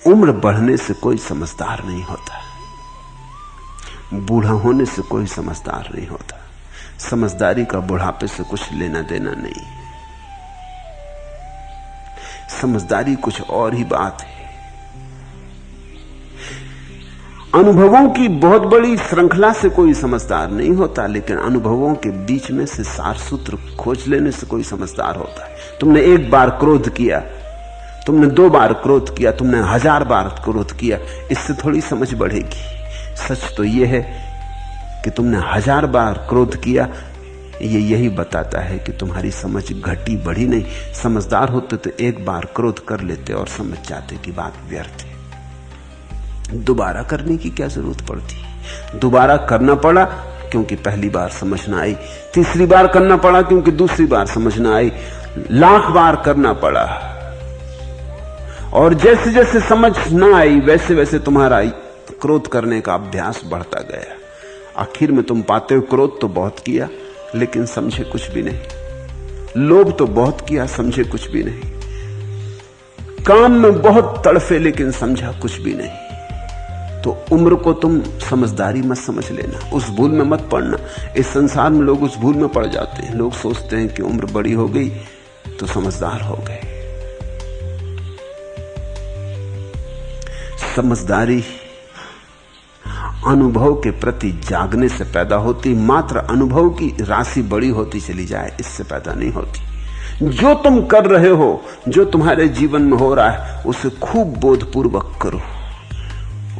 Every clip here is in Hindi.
उम्र बढ़ने से कोई समझदार नहीं होता, बूढ़ा होने से कोई समझदार नहीं होता। समझदारी का बुढ़ापे से कुछ लेना देना नहीं। समझदारी कुछ और ही बात है। अनुभवों की बहुत बड़ी श्रृंखला से कोई समझदार नहीं होता, लेकिन अनुभवों के बीच में से सार सूत्र खोज लेने से कोई समझदार होता है। तुमने एक बार क्रोध किया, तुमने 2 बार क्रोध किया, तुमने 1000 बार क्रोध किया, इससे थोड़ी समझ बढ़ेगी। सच तो यह है कि तुमने 1000 बार क्रोध किया, ये यही बताता है कि तुम्हारी समझ घटी बढ़ी नहीं। समझदार होते तो एक बार क्रोध कर लेते और समझ जाते कि बात व्यर्थ है। दोबारा करने की क्या जरूरत पड़ती। दोबारा करना पड़ा क्योंकि पहली बार समझ ना आई, तीसरी बार करना पड़ा क्योंकि दूसरी बार समझ ना आई, लाख बार करना पड़ा। और जैसे जैसे समझ ना आई वैसे वैसे तुम्हारा क्रोध करने का अभ्यास बढ़ता गया। आखिर में तुम पाते हो क्रोध तो बहुत किया लेकिन समझे कुछ भी नहीं, लोभ तो बहुत किया समझे कुछ भी नहीं, काम में बहुत तड़फे लेकिन समझा कुछ भी नहीं। तो उम्र को तुम समझदारी मत समझ लेना, उस भूल में मत पड़ना। इस संसार में लोग उस भूल में पड़ जाते हैं। लोग सोचते हैं कि उम्र बड़ी हो गई तो समझदार हो गए। समझदारी अनुभव के प्रति जागने से पैदा होती, मात्र अनुभव की राशि बड़ी होती चली जाए इससे पैदा नहीं होती। जो तुम कर रहे हो, जो तुम्हारे जीवन में हो रहा है, उसे खूब बोधपूर्वक करो,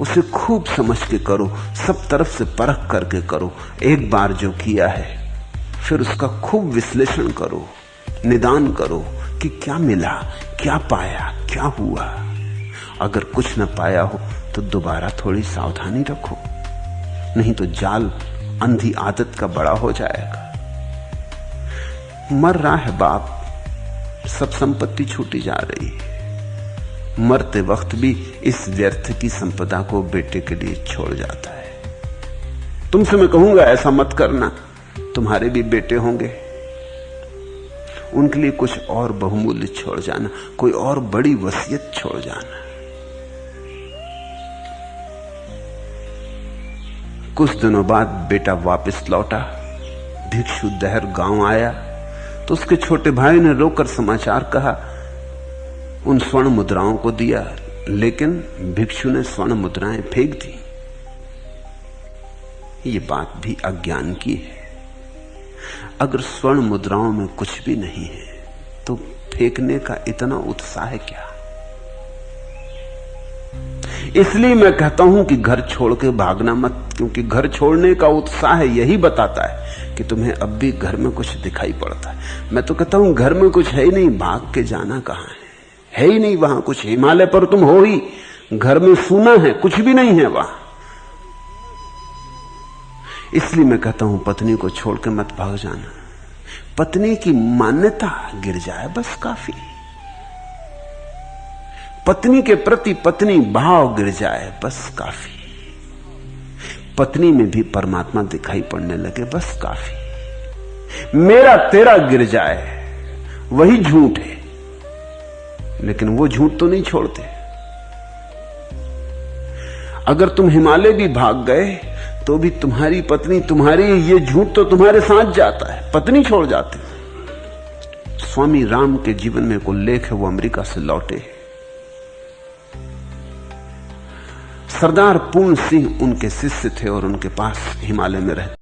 उसे खूब समझ के करो, सब तरफ से परख करके करो। एक बार जो किया है फिर उसका खूब विश्लेषण करो, निदान करो कि क्या मिला, क्या पाया, क्या हुआ। अगर कुछ न पाया हो तो दोबारा थोड़ी सावधानी रखो, नहीं तो जाल अंधी आदत का बड़ा हो जाएगा। मर रहा है बाप, सब संपत्ति छूटी जा रही है, मरते वक्त भी इस व्यर्थ की संपदा को बेटे के लिए छोड़ जाता है। तुमसे मैं कहूंगा ऐसा मत करना, तुम्हारे भी बेटे होंगे, उनके लिए कुछ और बहुमूल्य छोड़ जाना, कोई और बड़ी वसीयत छोड़ जाना। कुछ दिनों बाद बेटा वापस लौटा, भिक्षु दहर गांव आया तो उसके छोटे भाई ने रोकर समाचार कहा, उन स्वर्ण मुद्राओं को दिया, लेकिन भिक्षु ने स्वर्ण मुद्राएं फेंक दी। ये बात भी अज्ञान की है। अगर स्वर्ण मुद्राओं में कुछ भी नहीं है तो फेंकने का इतना उत्साह क्या। इसलिए मैं कहता हूं कि घर छोड़ के भागना मत, क्योंकि घर छोड़ने का उत्साह यही बताता है कि तुम्हें अब भी घर में कुछ दिखाई पड़ता है। मैं तो कहता हूं घर में कुछ है ही नहीं, भाग के जाना कहां है ही नहीं वहां कुछ। हिमालय पर तुम हो ही, घर में सूना है, कुछ भी नहीं है वहां। इसलिए मैं कहता हूं पत्नी को छोड़ के मत भाग जाना। पत्नी की मान्यता गिर जाए बस काफी, पत्नी के प्रति पत्नी भाव गिर जाए बस काफी, पत्नी में भी परमात्मा दिखाई पड़ने लगे बस काफी। मेरा तेरा गिर जाए वही झूठ है, लेकिन वो झूठ तो नहीं छोड़ते। अगर तुम हिमालय भी भाग गए तो भी तुम्हारी पत्नी, तुम्हारी ये झूठ तो तुम्हारे साथ जाता है, पत्नी छोड़ जाती। स्वामी राम के जीवन में एक उल्लेख है, वो अमेरिका से लौटे, सरदार पूर्ण सिंह उनके शिष्य थे और उनके पास हिमालय में रहते।